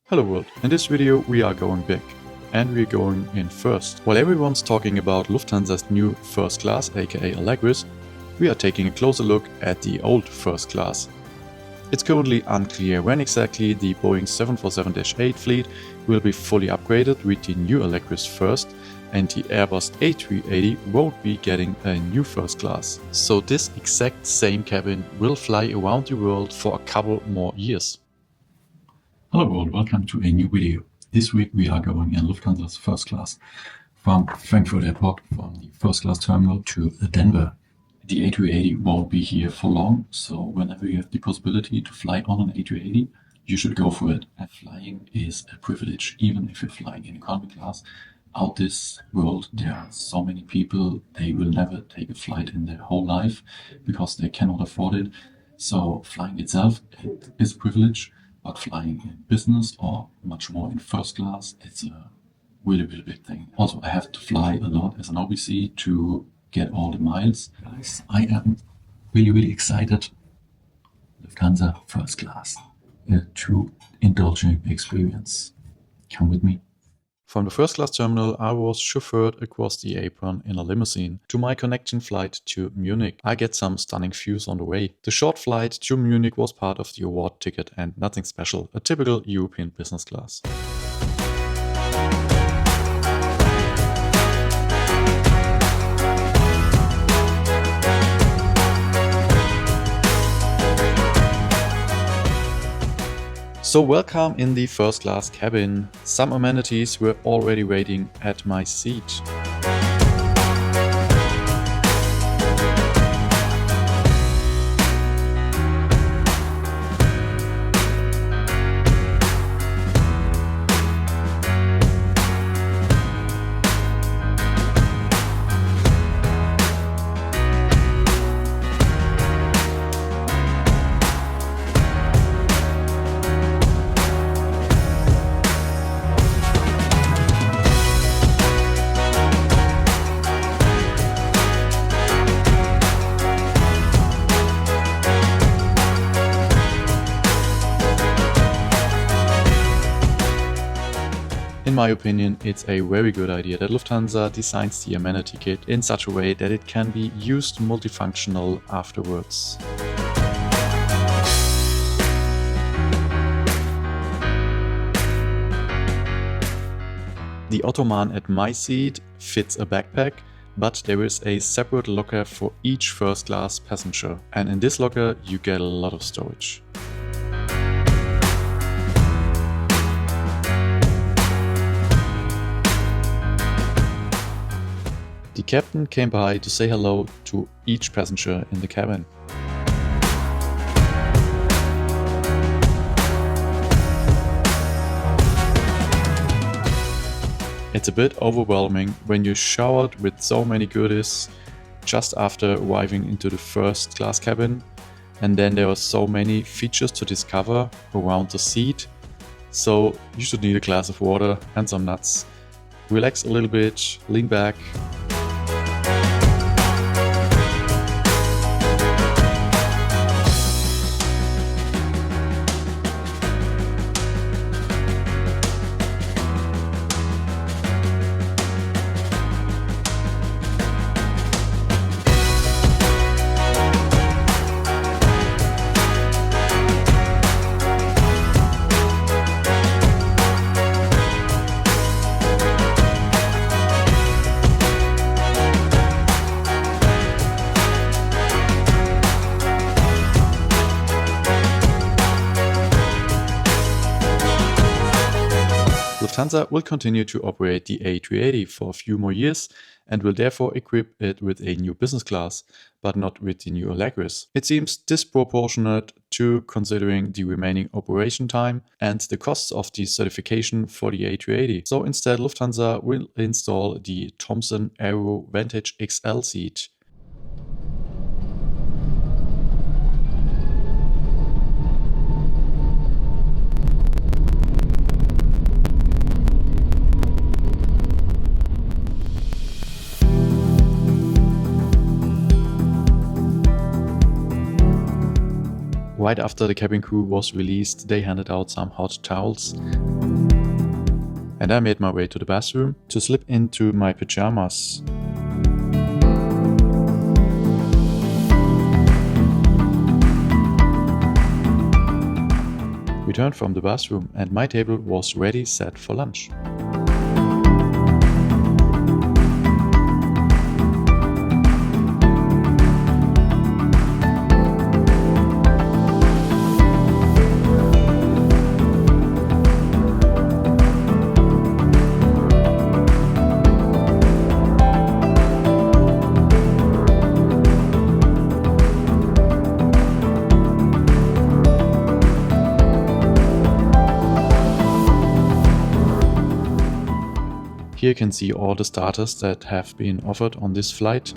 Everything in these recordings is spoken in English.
Hello world, in this video we are going big. And we're going in first. While everyone's talking about Lufthansa's new first class, aka Allegris, we are taking a closer look at the old first class. It's currently unclear when exactly the Boeing 747-8 fleet will be fully upgraded with the new Allegris first, and the Airbus A380 won't be getting a new first class. So this exact same cabin will fly around the world for a couple more years. Hello world, welcome to a new video. This week we are going in Lufthansa's first class from Frankfurt Airport, from the first class terminal to Denver. The A380 won't be here for long, so whenever you have the possibility to fly on an A380, you should go for it. And flying is a privilege, even if you're flying in economy class. Out this world, there are so many people, they will never take a flight in their whole life because they cannot afford it. So flying itself, it is a privilege. But flying in business or much more in first class, it's a really big thing. Also, I have to fly a lot as an OBC to get all the miles. Guys, I am really excited. Lufthansa first class, a true indulging experience. Come with me. From the first class terminal, I was chauffeured across the apron in a limousine to my connection flight to Munich. I get some stunning views on the way. The short flight to Munich was part of the award ticket and nothing special, a typical European business class. So welcome in the first class cabin. Some amenities were already waiting at my seat. In my opinion, it's a very good idea that Lufthansa designs the amenity kit in such a way that it can be used multifunctional afterwards. The ottoman at my seat fits a backpack, but there is a separate locker for each first class passenger, and in this locker you get a lot of storage. The captain came by to say hello to each passenger in the cabin. It's a bit overwhelming when you're showered with so many goodies just after arriving into the first class cabin, and then there are so many features to discover around the seat, so you should need a glass of water and some nuts. Relax a little bit, lean back. Lufthansa will continue to operate the A380 for a few more years and will therefore equip it with a new business class, but not with the new Allegris. It seems disproportionate to considering the remaining operation time and the costs of the certification for the A380. So instead, Lufthansa will install the Thomson Aero Vantage XL seat. Right after the cabin crew was released, they handed out some hot towels. and I made my way to the bathroom to slip into my pajamas. We returned from the bathroom and my table was ready set for lunch. Here you can see all the starters that have been offered on this flight.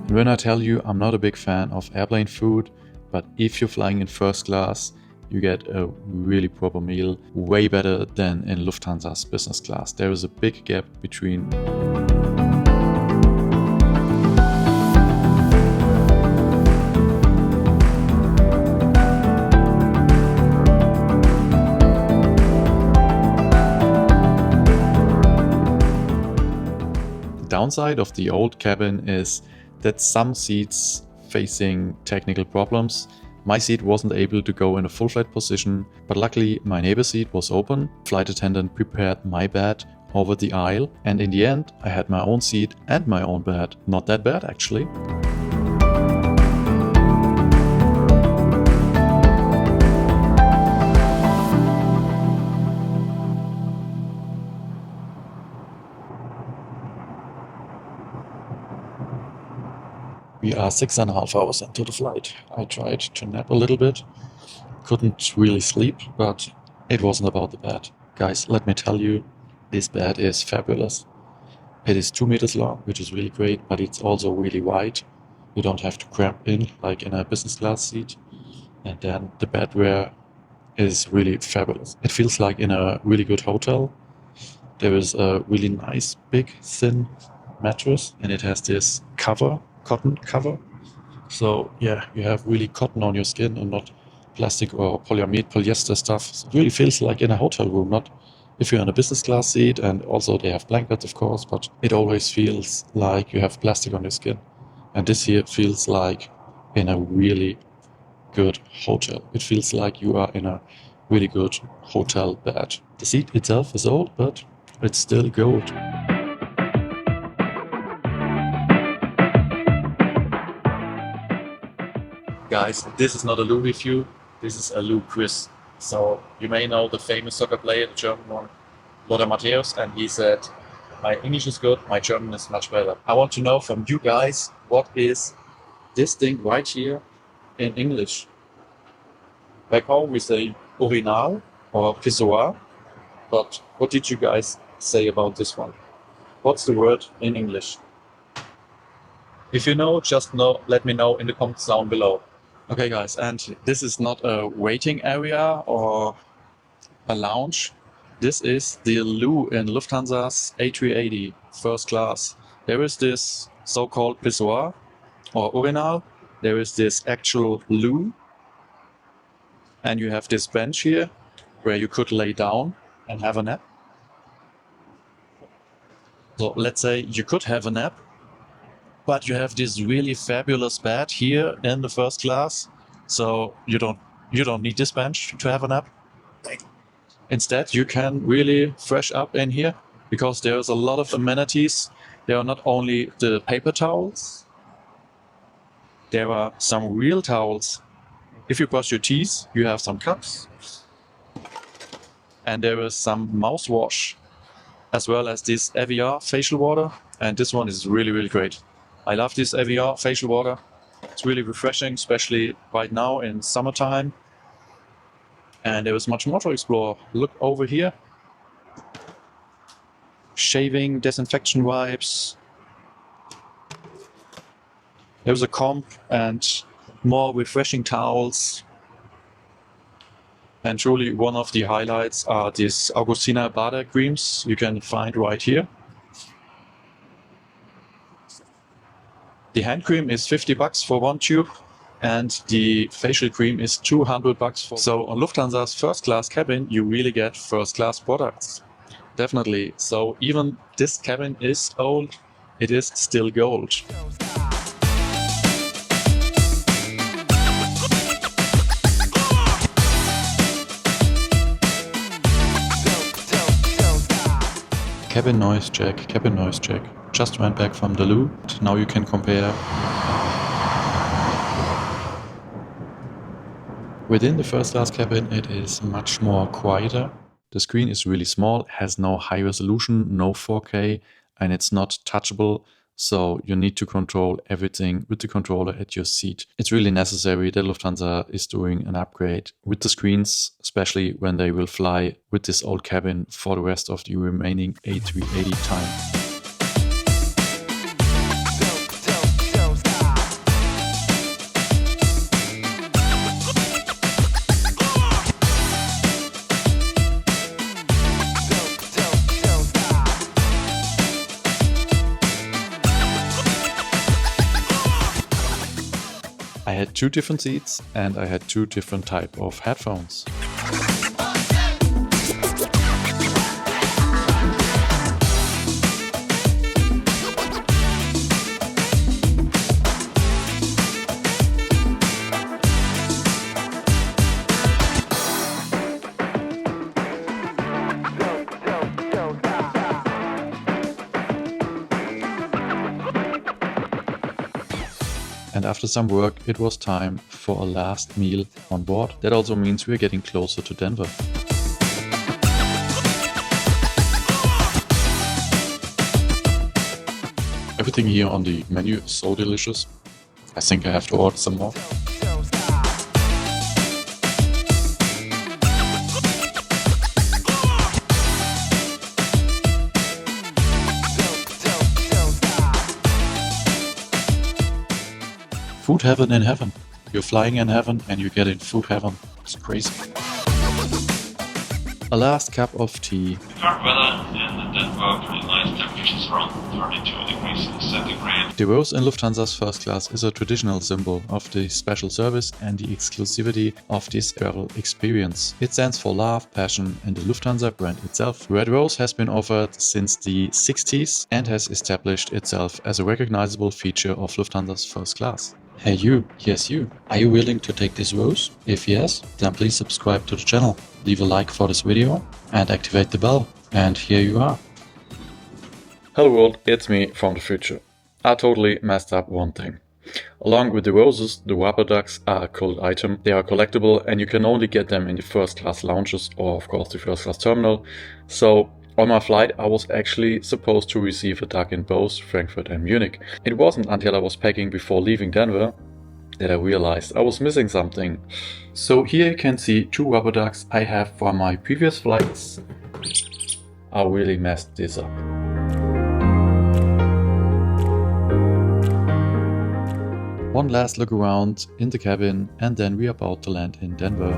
And when I tell you I'm not a big fan of airplane food, but if you're flying in first class, you get a really proper meal, way better than in Lufthansa's business class. There is a big gap between the downside of the old cabin is that some seats facing technical problems. My seat wasn't able to go in a full flight position, but luckily my neighbor's seat was open. Flight attendant prepared my bed over the aisle, and in the end I had my own seat and my own bed. Not that bad actually. We are 6.5 hours into the flight. I tried to nap a little bit, couldn't really sleep, but it wasn't about the bed. Guys, let me tell you, this bed is fabulous. It is 2 meters long, which is really great, but it's also really wide. You don't have to cramp in like in a business class seat. And then the bedwear is really fabulous. It feels like in a really good hotel. There is a really nice, big, thin mattress, and it has this cover, cotton cover. So yeah, you have really cotton on your skin and not plastic or polyester stuff. So it really feels like in a hotel room, not if you're in a business class seat. And also they have blankets, of course, but it always feels like you have plastic on your skin. And this here feels like in a really good hotel. It feels like you are in a really good hotel bed. The seat itself is old, but it's still good. Guys, this is not a Lou review, this is a Lou quiz. So you may know the famous soccer player, the German one, Lothar Matthäus, and he said, my English is good, my German is much better. I want to know from you guys, what is this thing right here in English? Back home we say urinal or pissoir, but what did you guys say about this one? What's the word in English? If you know, just let me know in the comments down below. Okay guys, and this is not a waiting area or a lounge. This is the loo in Lufthansa's A380 first class. There is this so-called pissoir or urinal. There is this actual loo. And you have this bench here where you could lay down and have a nap. So let's say you could have a nap, but you have this really fabulous bed here in the first class. So you don't need this bench to have a nap. Instead, you can really fresh up in here because there's a lot of amenities. There are not only the paper towels, there are some real towels. If you brush your teeth, you have some cups. And there is some mouthwash, as well as this Evian facial water. And this one is really, really great. I love this Evian facial water. It's really refreshing, especially right now in summertime. And there is much more to explore. Look over here. Shaving, disinfection wipes. There's a comb and more refreshing towels. And truly one of the highlights are these Augustina Bader creams you can find right here. The hand cream is 50 bucks for one tube, and the facial cream is 200 bucks for. So on Lufthansa's first class cabin, you really get first class products. Definitely. So even this cabin is old, it is still gold. Cabin noise check, cabin noise check. Just went back from the loo. Now you can compare. Within the first class cabin, it is much more quieter. The screen is really small, has no high resolution, no 4K, and it's not touchable. So you need to control everything with the controller at your seat. It's really necessary that Lufthansa is doing an upgrade with the screens, especially when they will fly with this old cabin for the rest of the remaining A380 time. I had 2 different seats and I had 2 different type of headphones. And after some work, it was time for a last meal on board. That also means we're getting closer to Denver. Everything here on the menu is so delicious. I think I have to order some more. Food heaven in heaven. You're flying in heaven and you get in food heaven. It's crazy. A last cup of tea. Current weather in Denver, pretty nice temperatures around 32 degrees centigrade. The rose in Lufthansa's first class is a traditional symbol of the special service and the exclusivity of this travel experience. It stands for love, passion, and the Lufthansa brand itself. Red rose has been offered since the 60s and has established itself as a recognizable feature of Lufthansa's first class. Hey you, yes you, are you willing to take this rose? If yes, then please subscribe to the channel, leave a like for this video and activate the bell. And here you are. Hello world, it's me from the future. I totally messed up one thing. Along with the roses, the rubber ducks are a cool item. They are collectible and you can only get them in the first class lounges or of course the first class terminal. So on my flight, I was actually supposed to receive a duck in both Frankfurt and Munich. It wasn't until I was packing before leaving Denver that I realized I was missing something. So here you can see 2 rubber ducks I have from my previous flights. I really messed this up. One last look around in the cabin and then we're about to land in Denver.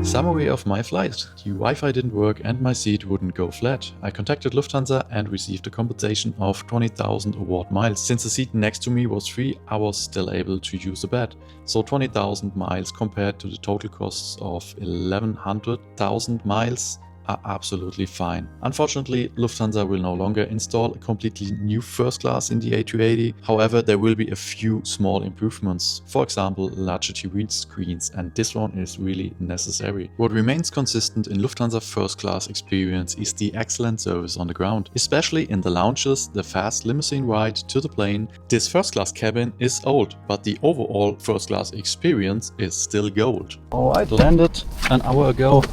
Summary of my flight. The Wi-Fi didn't work and my seat wouldn't go flat. I contacted Lufthansa and received a compensation of 20,000 award miles. Since the seat next to me was free, I was still able to use the bed. So 20,000 miles compared to the total costs of 1100,000 miles are absolutely fine. Unfortunately, Lufthansa will no longer install a completely new first class in the A380. However, there will be a few small improvements. For example, larger TV screens, and this one is really necessary. What remains consistent in Lufthansa first class experience is the excellent service on the ground, especially in the lounges, the fast limousine ride to the plane. This first class cabin is old, but the overall first class experience is still gold. Alright, landed an hour ago.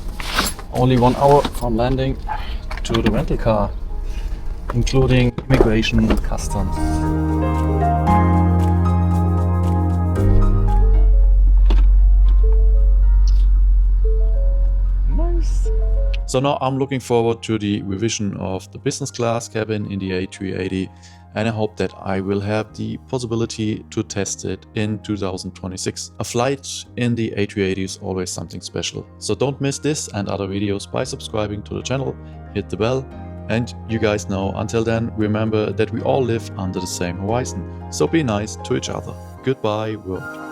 Only 1 hour from landing to the rental car, including immigration and customs. Nice. So now I'm looking forward to the revision of the business class cabin in the A380, and I hope that I will have the possibility to test it in 2026. A flight in the A380 is always something special. So don't miss this and other videos by subscribing to the channel, hit the bell, and you guys know, until then, remember that we all live under the same horizon. So be nice to each other. Goodbye, world.